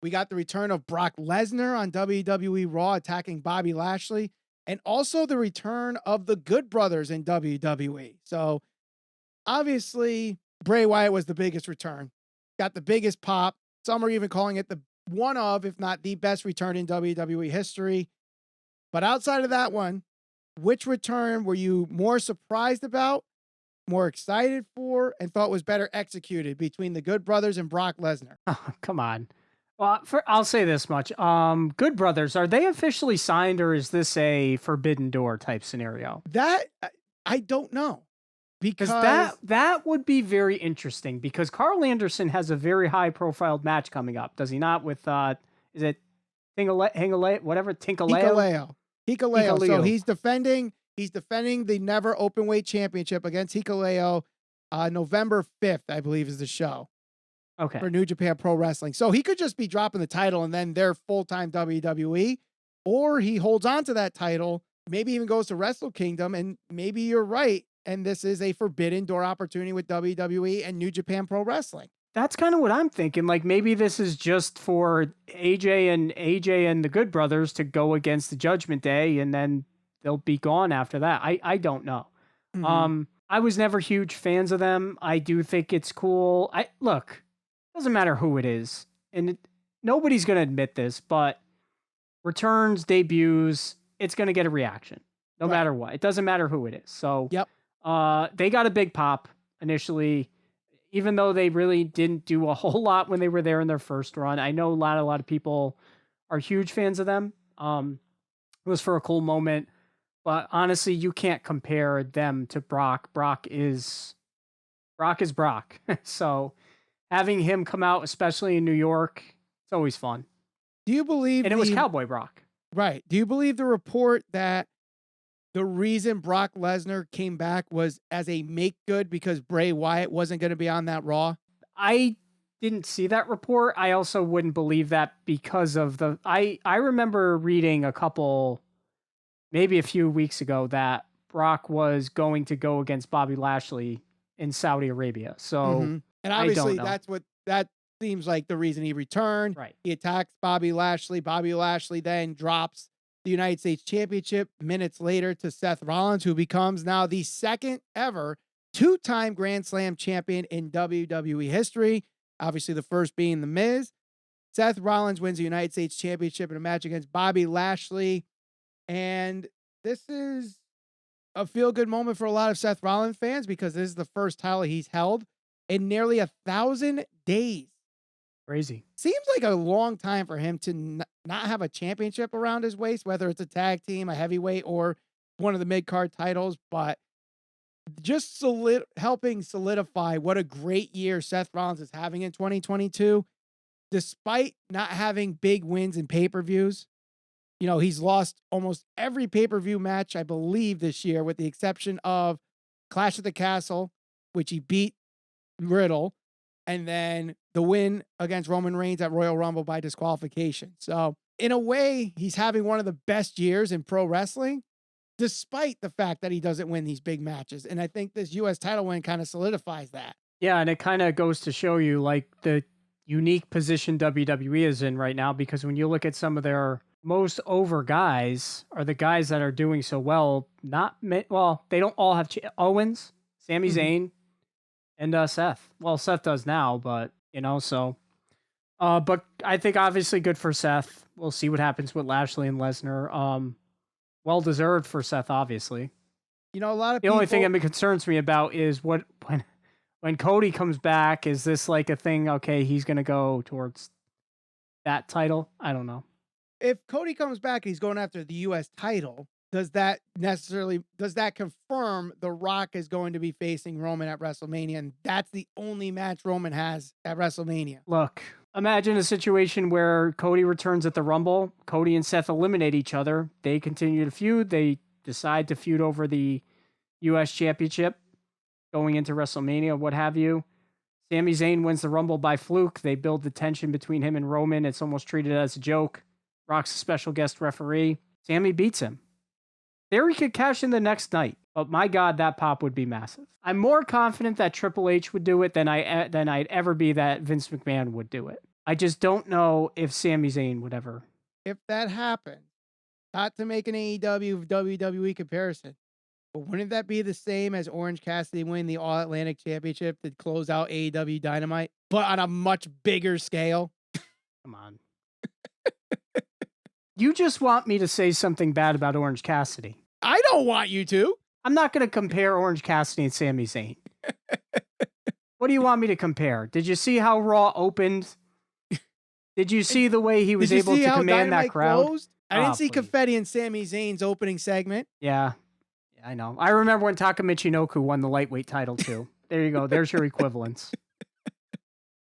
We got the return of Brock Lesnar on WWE Raw attacking Bobby Lashley, and also the return of the Good Brothers in WWE. So obviously, Bray Wyatt was the biggest return, got the biggest pop. Some are even calling it the one of, if not the best return in WWE history. But outside of that one, which return were you more surprised about, more excited for, and thought was better executed between the Good Brothers and Brock Lesnar? Oh, come on. Well, I'll say this much. Good Brothers, are they officially signed, or is this a Forbidden Door type scenario? That I don't know. Because Because that would be very interesting, because Karl Anderson has a very high profile match coming up, does he not? With is it Hingaleo, whatever, Tinkaleo? Hikuleo. So he's defending the NEVER Openweight Championship against Hikuleo November 5th, I believe is the show. Okay. For New Japan Pro Wrestling. So he could just be dropping the title and then they're full-time WWE, or he holds on to that title, maybe even goes to Wrestle Kingdom, and maybe you're right, and this is a Forbidden Door opportunity with WWE and New Japan Pro Wrestling. That's kind of what I'm thinking. Like, maybe this is just for AJ and the Good Brothers to go against the Judgment Day, and then they'll be gone after that. I don't know. Mm-hmm. I was never huge fans of them. I do think it's cool. Look, doesn't matter who it is, and nobody's going to admit this, but returns, debuts, it's going to get a reaction no matter what. It doesn't matter who it is. So Yep. They got a big pop initially, even though they really didn't do a whole lot when they were there in their first run. I know a lot of people are huge fans of them. It was for a cool moment, but honestly, you can't compare them to Brock. Brock is Brock. So having him come out, especially in New York, it's always fun. Do you believe it was Cowboy Brock. Right. Do you believe the report that the reason Brock Lesnar came back was as a make good because Bray Wyatt wasn't going to be on that Raw? I didn't see that report. I also wouldn't believe that because of I remember reading maybe a few weeks ago, that Brock was going to go against Bobby Lashley in Saudi Arabia. So, and obviously that seems like the reason he returned. Right. He attacks Bobby Lashley. Bobby Lashley then drops the United States Championship minutes later to Seth Rollins, who becomes now the second ever two-time Grand Slam champion in WWE history. Obviously, the first being The Miz. Seth Rollins wins the United States Championship in a match against Bobby Lashley. And this is a feel-good moment for a lot of Seth Rollins fans, because this is the first title he's held in nearly 1,000 days. Crazy. Seems like a long time for him to not have a championship around his waist, whether it's a tag team, a heavyweight, or one of the mid-card titles. But just helping solidify what a great year Seth Rollins is having in 2022, despite not having big wins in pay-per-views. You know, he's lost almost every pay-per-view match, I believe, this year, with the exception of Clash at the Castle, which he beat Riddle, and then the win against Roman Reigns at Royal Rumble by disqualification. So in a way, he's having one of the best years in pro wrestling, despite the fact that he doesn't win these big matches. And I think this U.S. title win kind of solidifies that. Yeah, and it kind of goes to show you, like, the unique position WWE is in right now, because when you look at some of their most over guys, are the guys that are doing so well. They don't all have Owens, Sami Zayn, and Seth. Well, Seth does now, but so. But I think obviously good for Seth. We'll see what happens with Lashley and Lesnar. Well deserved for Seth, obviously. A lot of the only thing that concerns me about is when Cody comes back. Is this like a thing? Okay, he's gonna go towards that title. I don't know. If Cody comes back and he's going after the U.S. title, does that confirm The Rock is going to be facing Roman at WrestleMania, and that's the only match Roman has at WrestleMania? Look, imagine a situation where Cody returns at the Rumble. Cody and Seth eliminate each other. They continue to feud. They decide to feud over the U.S. Championship going into WrestleMania, what have you. Sami Zayn wins the Rumble by fluke. They build the tension between him and Roman. It's almost treated as a joke. Rock's a special guest referee. Sami beats him. Theory could cash in the next night, but my God, that pop would be massive. I'm more confident that Triple H would do it than I'd ever be that Vince McMahon would do it. I just don't know if Sami Zayn would ever. If that happened, not to make an AEW WWE comparison, but wouldn't that be the same as Orange Cassidy winning the All Atlantic Championship to close out AEW Dynamite, but on a much bigger scale? Come on. You just want me to say something bad about Orange Cassidy. I don't want you to. I'm not going to compare Orange Cassidy and Sami Zayn. What do you want me to compare? Did you see how Raw opened? Did you see the way he was able to command Dynamite that crowd? Closed? I didn't see confetti in Sami Zayn's opening segment. Yeah, I know. I remember when Taka Michinoku won the lightweight title too. There you go. There's your equivalence.